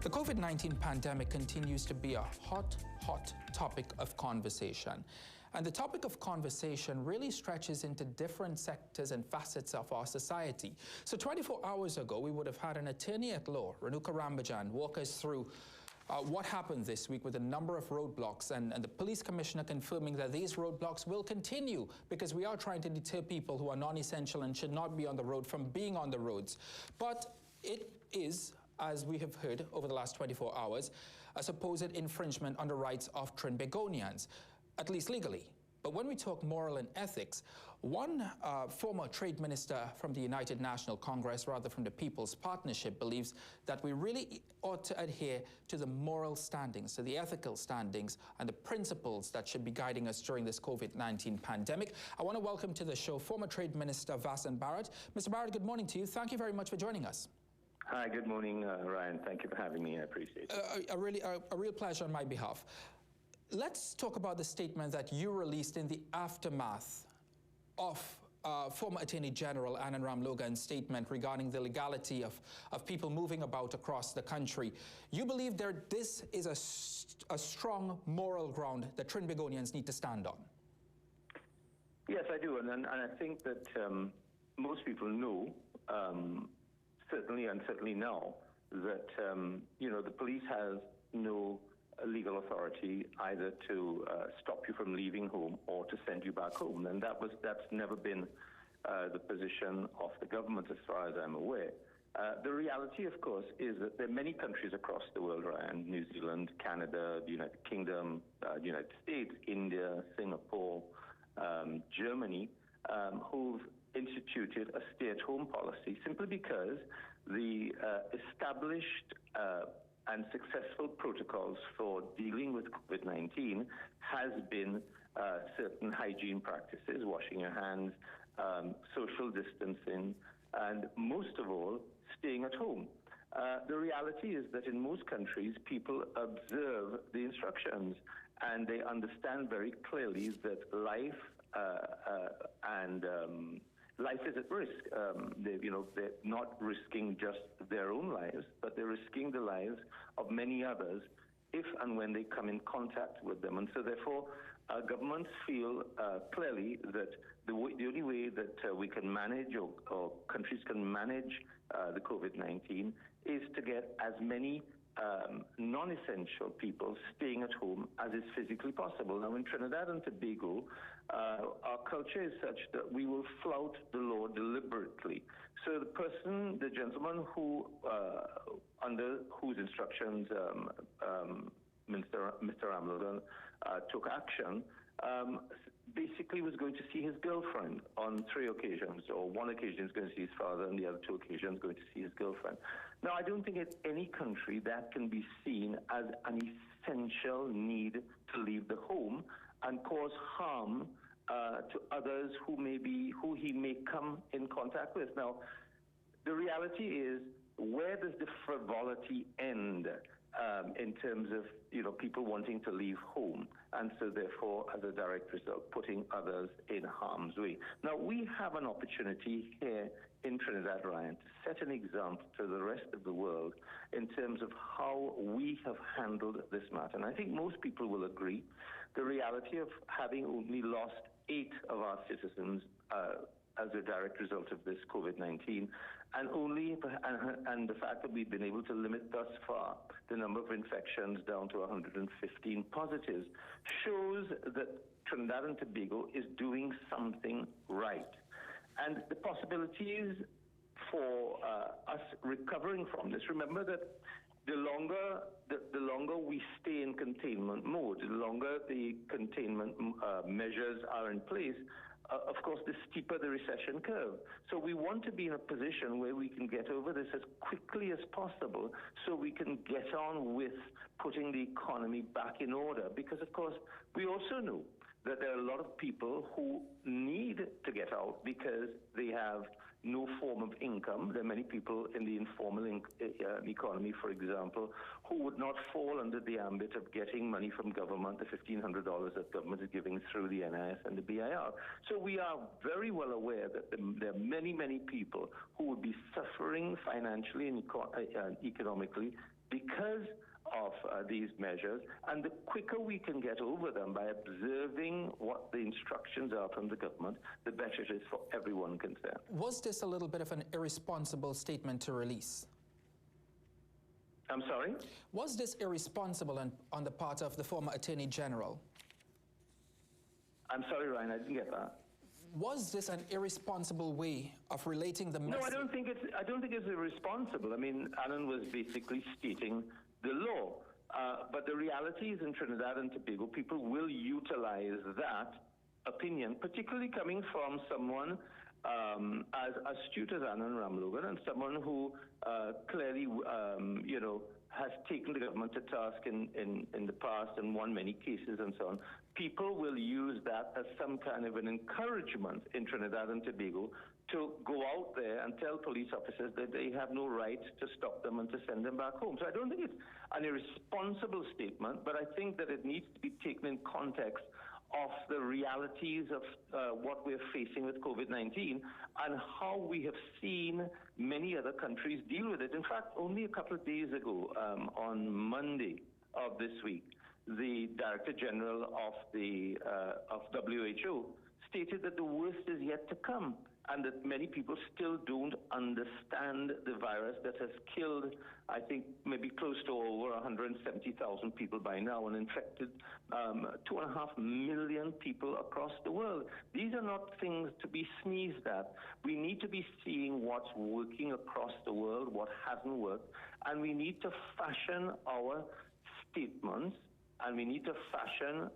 The COVID-19 pandemic continues to be a hot topic of conversation. And the topic of conversation really stretches into different sectors and facets of our society. So 24 hours ago, we would have had an attorney at law, Renuka Rambajan, walk us through what happened this week with a number of roadblocks and the police commissioner confirming that these roadblocks will continue because we are trying to deter people who are non-essential and should not be on the road from being on the roads. But it is, as we have heard over the last 24 hours, a supposed infringement on the rights of Trinbagonians, at least legally. But when we talk moral and ethics, one former trade minister from the United National Congress, rather from the People's Partnership, believes that we really ought to adhere to the moral standings, to the ethical standings and the principles that should be guiding us during this COVID-19 pandemic. I want to welcome to the show former Trade Minister Vasant Bharath. Mr. Bharath, good morning to you. Thank you very much for joining us. Hi, good morning, Ryan. Thank you for having me. I appreciate it. A real pleasure on my behalf. Let's talk about the statement that you released in the aftermath of former Attorney General Anand Ram Logan's statement regarding the legality of people moving about across the country. You believe this is a strong moral ground that Trinbagonians need to stand on? Yes, I do. And I think that most people know, certainly now, that, the police has no legal authority either to stop you from leaving home or to send you back home. And that's never been the position of the government as far as I'm aware. The reality, of course, is that there are many countries across the world, Ryan, New Zealand, Canada, the United Kingdom, the United States, India, Singapore, Germany, who've instituted a stay-at-home policy simply because the established and successful protocols for dealing with COVID-19 has been certain hygiene practices, washing your hands, social distancing, and most of all, staying at home. The reality is that in most countries, people observe the instructions and they understand very clearly that life life is at risk. They're not risking just their own lives, but they're risking the lives of many others if and when they come in contact with them. And so therefore, governments feel clearly that the only way that we can manage or countries can manage the COVID-19 is to get as many non-essential people staying at home as is physically possible. Now, in Trinidad and Tobago, our culture is such that we will flout the law deliberately. So the gentleman who, under whose instructions Mr. Ramlogan took action, basically was going to see his girlfriend on 3 occasions, or one occasion is going to see his father, and the other 2 occasions going to see his girlfriend. Now, I don't think in any country that can be seen as an essential need to leave the home and cause harm to others who he may come in contact with. Now, the reality is, where does the frivolity end? In terms of people wanting to leave home, and so therefore, as a direct result, putting others in harm's way. Now, we have an opportunity here in Trinidad, Ryan, to set an example to the rest of the world in terms of how we have handled this matter. And I think most people will agree the reality of having only lost 8 of our citizens as a direct result of this COVID-19, and the fact that we've been able to limit thus far the number of infections down to 115 positives shows that Trinidad and Tobago is doing something right. And the possibilities for us recovering from this, remember that the longer we stay in containment mode, the longer the containment measures are in place, of course, the steeper the recession curve. So we want to be in a position where we can get over this as quickly as possible so we can get on with putting the economy back in order. Because, of course, we also know that there are a lot of people who need to get out because they have no form of income. There are many people in the informal economy, for example, who would not fall under the ambit of getting money from government, the $1,500 that government is giving through the NIS and the BIR. So we are very well aware that there are many, many people who would be suffering financially and economically because of these measures, and the quicker we can get over them by observing what the instructions are from the government, the better it is for everyone concerned. Was this a little bit of an irresponsible statement to release? I'm sorry? Was this irresponsible on the part of the former Attorney General? I'm sorry, Ryan, I didn't get that. Was this an irresponsible way of relating the message? No, I don't think it's irresponsible. I mean, Alan was basically stating the law. But the reality is in Trinidad and Tobago, people will utilize that opinion, particularly coming from someone as astute as Alan Ramlogan, and someone who clearly, has taken the government to task in the past and won many cases and so on. People will use that as some kind of an encouragement in Trinidad and Tobago to go out there and tell police officers that they have no right to stop them and to send them back home. So I don't think it's an irresponsible statement, but I think that it needs to be taken in context of the realities of what we're facing with COVID-19 and how we have seen many other countries deal with it. In fact, only a couple of days ago, on Monday of this week, the Director General of the WHO stated that the worst is yet to come, and that many people still don't understand the virus that has killed, I think, maybe close to over 170,000 people by now and infected 2.5 million people across the world. These are not things to be sneezed at. We need to be seeing what's working across the world, what hasn't worked, and we need to fashion our statements and we need to fashion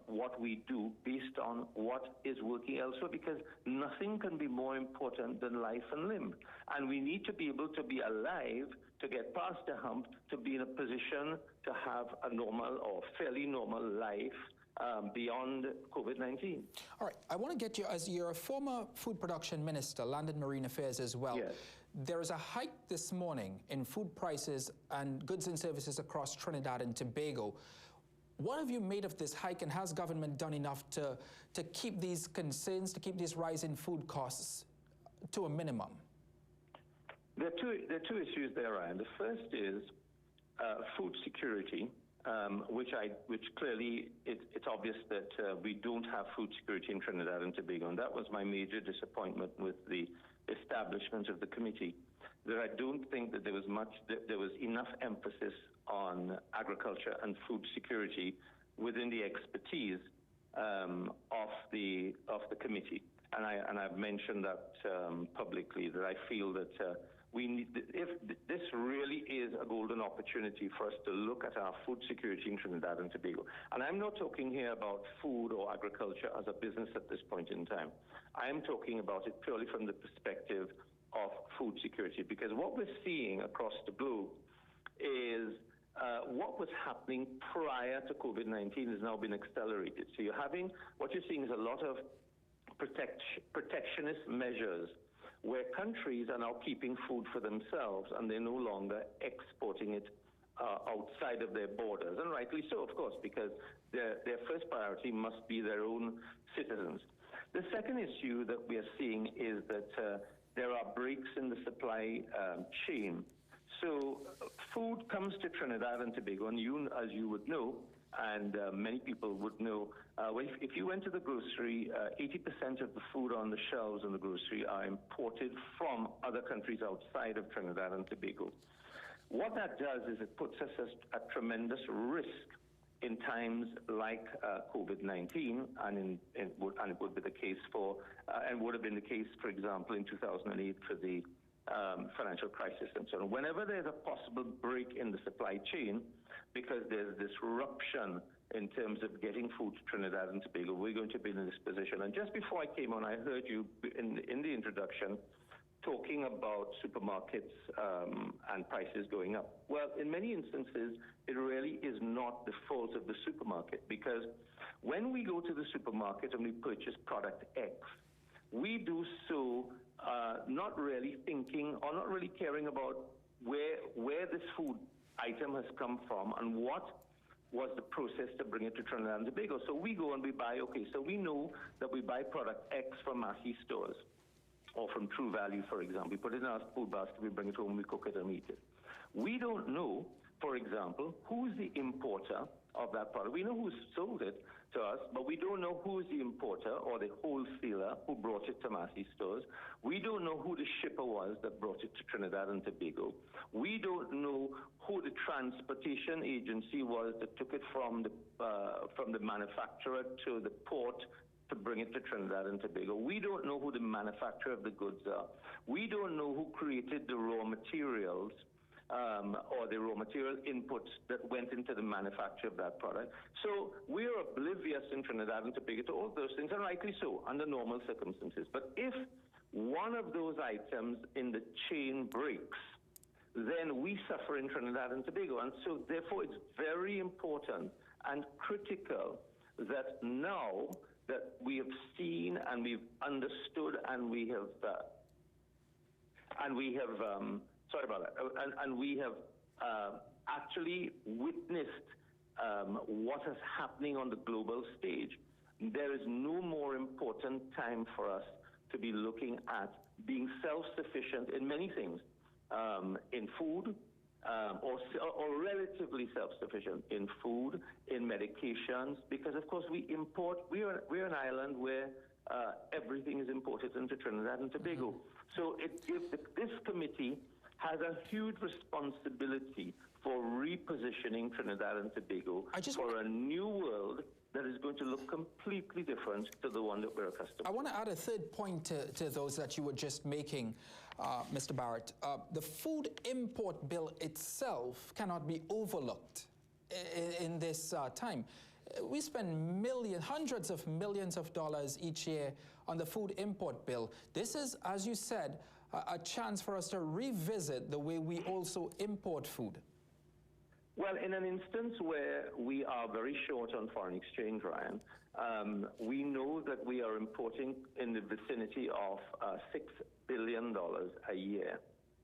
what we do based on what is working elsewhere, because nothing can be more important than life and limb. And we need to be able to be alive to get past the hump, to be in a position to have a normal or fairly normal life beyond COVID-19. All right, I want to get you, as you're a former food production minister, land and marine affairs as well. Yes. There is a hike this morning in food prices and goods and services across Trinidad and Tobago. What have you made of this hike, and has government done enough to keep these concerns, to keep this rise in food costs to a minimum? There are two issues there, Ryan. The first is food security, which clearly it's obvious that we don't have food security in Trinidad and Tobago, and that was my major disappointment with the establishment of the committee. That I don't think that there was enough emphasis on agriculture and food security within the expertise of the committee, and I've mentioned that publicly, that I feel that we need, if this really is a golden opportunity for us to look at our food security in Trinidad and Tobago. And I'm not talking here about food or agriculture as a business at this point in time. I am talking about it purely from the perspective of food security, because what we're seeing across the globe is what was happening prior to COVID-19 has now been accelerated. So what you're seeing is a lot of protectionist measures where countries are now keeping food for themselves and they're no longer exporting it outside of their borders. And rightly so, of course, because their first priority must be their own citizens. The second issue that we are seeing is that there are breaks in the supply chain. So food comes to Trinidad and Tobago, and as you would know, and many people would know, if you went to the grocery, 80% of the food on the shelves in the grocery are imported from other countries outside of Trinidad and Tobago. What that does is it puts us at tremendous risk in times like COVID-19, and it would be the case and would have been the case, for example, in 2008 for the financial crisis and so on. Whenever there's a possible break in the supply chain, because there's disruption in terms of getting food to Trinidad and Tobago, we're going to be in this position. And just before I came on, I heard you in the introduction talking about supermarkets and prices going up. Well, in many instances, it really is not the fault of the supermarket, because when we go to the supermarket and we purchase product X, we do so not really thinking or not really caring about where this food item has come from and what was the process to bring it to Trinidad and Tobago. So we go and we buy, so we know that we buy product X from Massey stores or from True Value, for example. We put it in our food basket, we bring it home, we cook it and eat it. We don't know for example, who's the importer of that product? We know who sold it to us, but we don't know who is the importer or the wholesaler who brought it to Massey stores. We don't know who the shipper was that brought it to Trinidad and Tobago. We don't know who the transportation agency was that took it from the manufacturer to the port to bring it to Trinidad and Tobago. We don't know who the manufacturer of the goods are. We don't know who created the raw materials or the raw material inputs that went into the manufacture of that product. So we're oblivious in Trinidad and Tobago to all those things, and rightly so, under normal circumstances. But if one of those items in the chain breaks, then we suffer in Trinidad and Tobago. And so therefore it's very important and critical that now that we have seen and we've understood and we have actually witnessed what is happening on the global stage, there is no more important time for us to be looking at being self-sufficient in many things, in food, or relatively self-sufficient in food, in medications, because of course we import. We're an island where everything is imported into Trinidad and Tobago. Mm-hmm. So this committee has a huge responsibility for repositioning Trinidad and Tobago for a new world that is going to look completely different to the one that we're accustomed to. I want to add a third point to those that you were just making, Mr. Bharath. The food import bill itself cannot be overlooked in this time. We spend hundreds of millions of dollars each year on the food import bill. This is, as you said, a chance for us to revisit the way we also import food. Well, in an instance where we are very short on foreign exchange, Ryan, we know that we are importing in the vicinity of $6 billion a year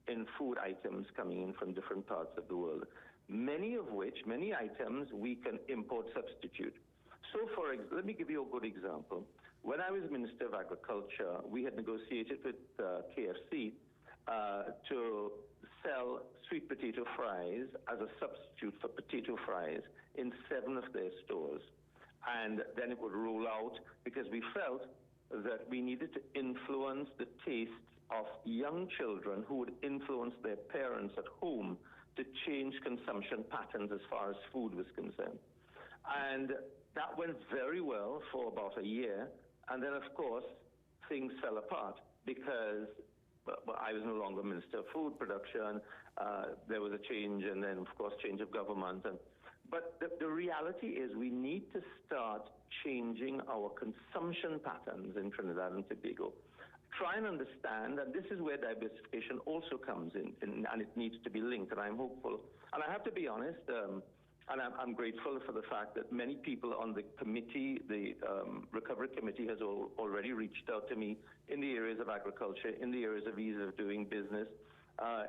in food items coming in from different parts of the world, many items we can import substitute. So let me give you a good example. When I was Minister of Agriculture, we had negotiated with KFC to sell sweet potato fries as a substitute for potato fries in 7 of their stores. And then it would roll out because we felt that we needed to influence the tastes of young children who would influence their parents at home to change consumption patterns as far as food was concerned. And that went very well for about a year. And then, of course, things fell apart because I was no longer Minister of Food Production. There was a change, and then, of course, change of government. But the reality is we need to start changing our consumption patterns in Trinidad and Tobago. Try and understand, and this is where diversification also comes in, and it needs to be linked, and I'm hopeful. And I have to be honest, and I'm grateful for the fact that many people on the committee, the Recovery Committee, has already reached out to me in the areas of agriculture, in the areas of ease of doing business,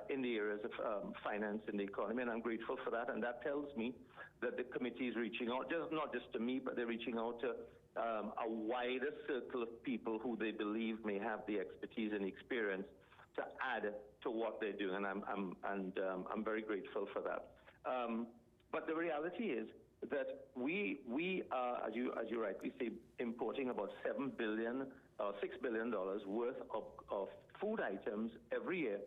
in the areas of finance and the economy, and I'm grateful for that. And that tells me that the committee is reaching out, not just to me, but they're reaching out to a wider circle of people who they believe may have the expertise and experience to add to what they're doing, and I'm very grateful for that. But the reality is that we are, as you rightly say, importing about $6 billion worth of food items every year,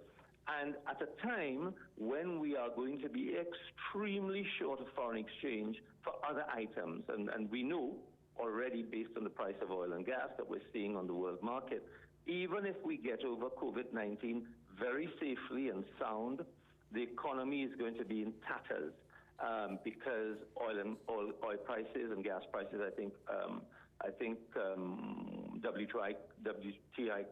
and at a time when we are going to be extremely short of foreign exchange for other items, and we know already based on the price of oil and gas that we're seeing on the world market, even if we get over COVID-19 very safely and sound, the economy is going to be in tatters. Because oil prices and gas prices, I think WTI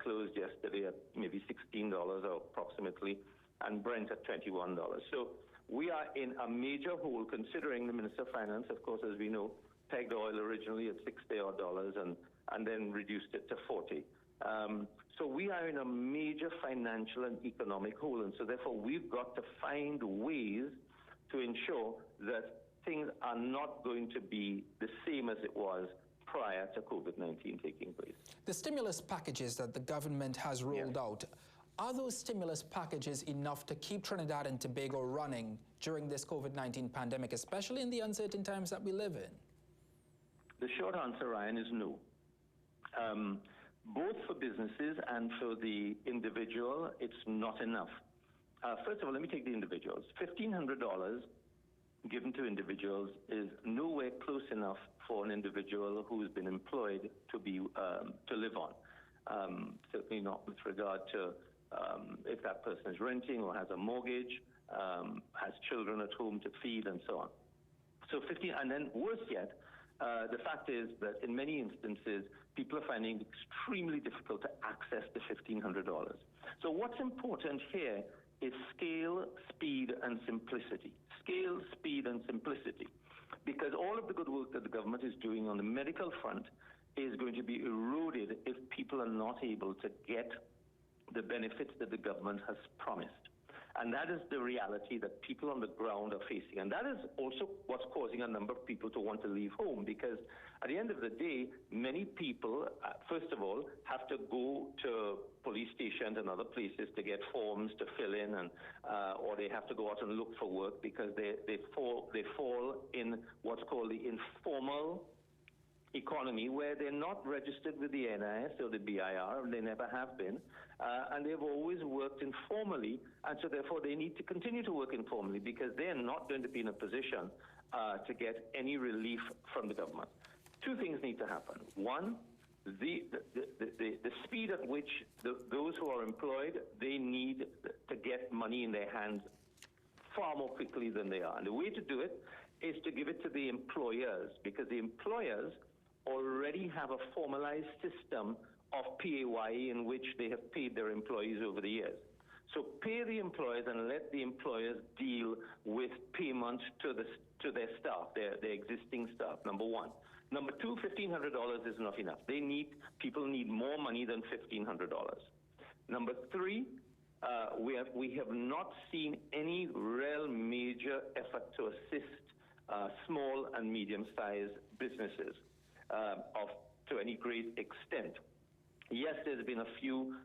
closed yesterday at maybe $16 or approximately, and Brent at $21. So we are in a major hole, considering the Minister of Finance, of course, as we know, pegged oil originally at $60 and then reduced it to 40. So we are in a major financial and economic hole, and so therefore we've got to find ways to ensure that things are not going to be the same as it was prior to COVID-19 taking place. The stimulus packages that the government has rolled out, Are those stimulus packages enough to keep Trinidad and Tobago running during this COVID-19 pandemic, especially in the uncertain times that we live in? The short answer, Ryan, is no. Both for businesses and for the individual, it's not enough. First of all, let me take the individuals. $1,500 given to individuals is nowhere close enough for an individual who's been employed to live on. Certainly not with regard to if that person is renting or has a mortgage, has children at home to feed, and so on. So 15, and then worse yet, the fact is that in many instances, people are finding it extremely difficult to access the $1,500. So what's important here is scale, speed, and simplicity. Scale, speed, and simplicity. Because all of the good work that the government is doing on the medical front is going to be eroded if people are not able to get the benefits that the government has promised. And that is the reality that people on the ground are facing. And that is also what's causing a number of people to want to leave home, because at the end of the day, many people, first of all, have to go to police stations and other places to get forms to fill in, and or they have to go out and look for work because they fall in what's called the informal economy, where they're not registered with the NIS or the BIR, and they never have been, and they've always worked informally, and so therefore they need to continue to work informally because they're not going to be in a position to get any relief from the government. Two things need to happen. One, the speed at which those who are employed, they need to get money in their hands far more quickly than they are. And the way to do it is to give it to the employers, because the employers already have a formalized system of PAYE in which they have paid their employees over the years. So pay the employers and let the employers deal with payment to their staff, their existing staff, number one. Number two, $1,500 is not enough. People need more money than $1,500. Number three, we have not seen any real major effort to assist small and medium-sized businesses to any great extent. Yes, there's been a few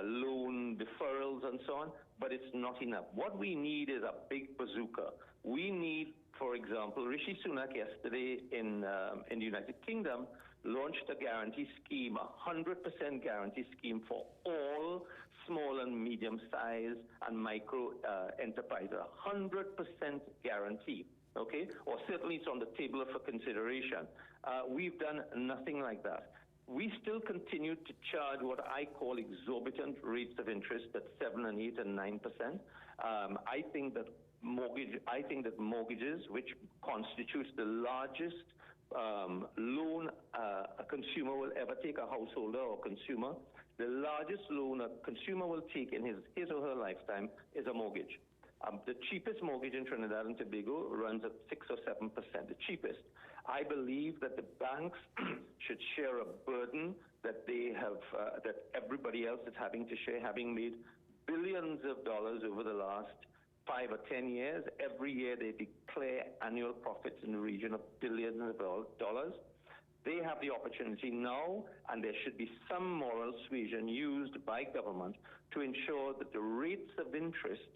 loan deferrals and so on, but it's not enough. What we need is a big bazooka. We need, for example, Rishi Sunak yesterday in the United Kingdom launched a guarantee scheme, a 100% guarantee scheme for all small and medium-sized and micro enterprises, 100% guarantee. Okay, or certainly it's on the table for consideration. We've done nothing like that. We still continue to charge what I call exorbitant rates of interest at 7 and 8 and 9%. I think that mortgages, which constitutes the largest loan a consumer will ever take, a householder or consumer, the largest loan a consumer will take in his or her lifetime is a mortgage. The cheapest mortgage in Trinidad and Tobago runs at 6 or 7%, the cheapest. I believe that the banks should share a burden that they have, that everybody else is having to share, having made billions of dollars over the last 5 or 10 years. Every year they declare annual profits in the region of billions of dollars. They have the opportunity now, and there should be some moral suasion used by government to ensure that the rates of interest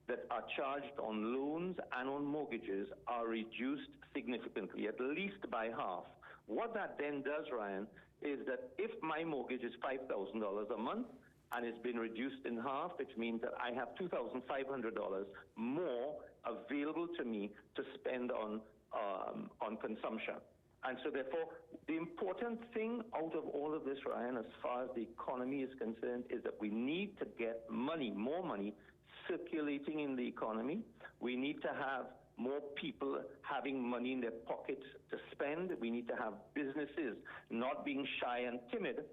that are charged on loans and on mortgages are reduced significantly, at least by half. What that then does, Ryan, is that if my mortgage is $5,000 a month and it's been reduced in half, which means that I have $2,500 more available to me to spend on consumption. And so therefore, the important thing out of all of this, Ryan, as far as the economy is concerned, is that we need to get money, more money, circulating in the economy. We need to have more people having money in their pockets to spend. We need to have businesses not being shy and timid,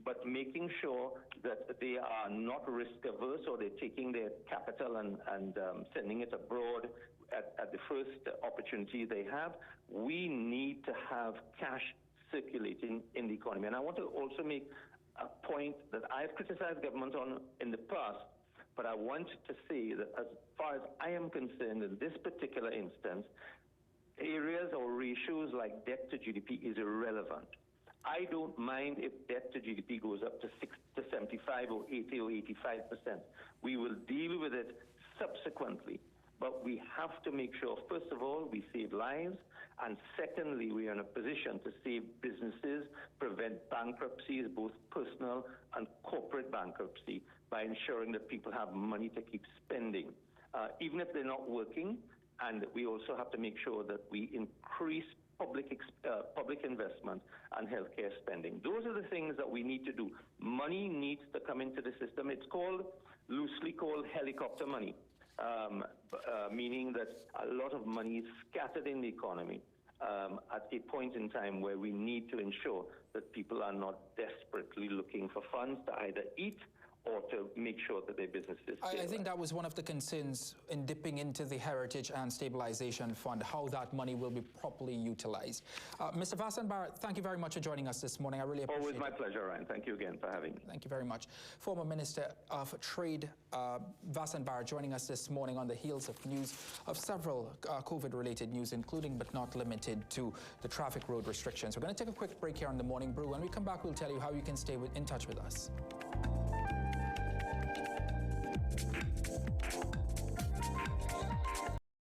but making sure that they are not risk averse, or they're taking their capital and sending it abroad at the first opportunity they have. We need to have cash circulating in the economy. And I want to also make a point that I've criticized government on in the past, but I want to say that as far as I am concerned, in this particular instance, areas or ratios like debt to GDP is irrelevant. I don't mind if debt to GDP goes up to 75 or 80 or 85%. We will deal with it subsequently. But we have to make sure, first of all, we save lives, and secondly, we are in a position to save businesses, prevent bankruptcies, both personal and corporate bankruptcy, by ensuring that people have money to keep spending, even if they're not working. And we also have to make sure that we increase public investment and healthcare spending. Those are the things that we need to do. Money needs to come into the system. It's loosely called helicopter money. Meaning that a lot of money is scattered in the economy at a point in time where we need to ensure that people are not desperately looking for funds to either eat or to make sure that their businesses stay I think that was one of the concerns in dipping into the Heritage and Stabilization Fund, how that money will be properly utilized. Mr. Vasant Bharath, thank you very much for joining us this morning. I really appreciate it. Always my pleasure, Ryan. Thank you again for having me. Thank you very much. Former Minister of Trade, Vasant Bharath, joining us this morning on the heels of news of several COVID-related news, including but not limited to the traffic road restrictions. We're going to take a quick break here on the Morning Brew. When we come back, we'll tell you how you can stay in touch with us.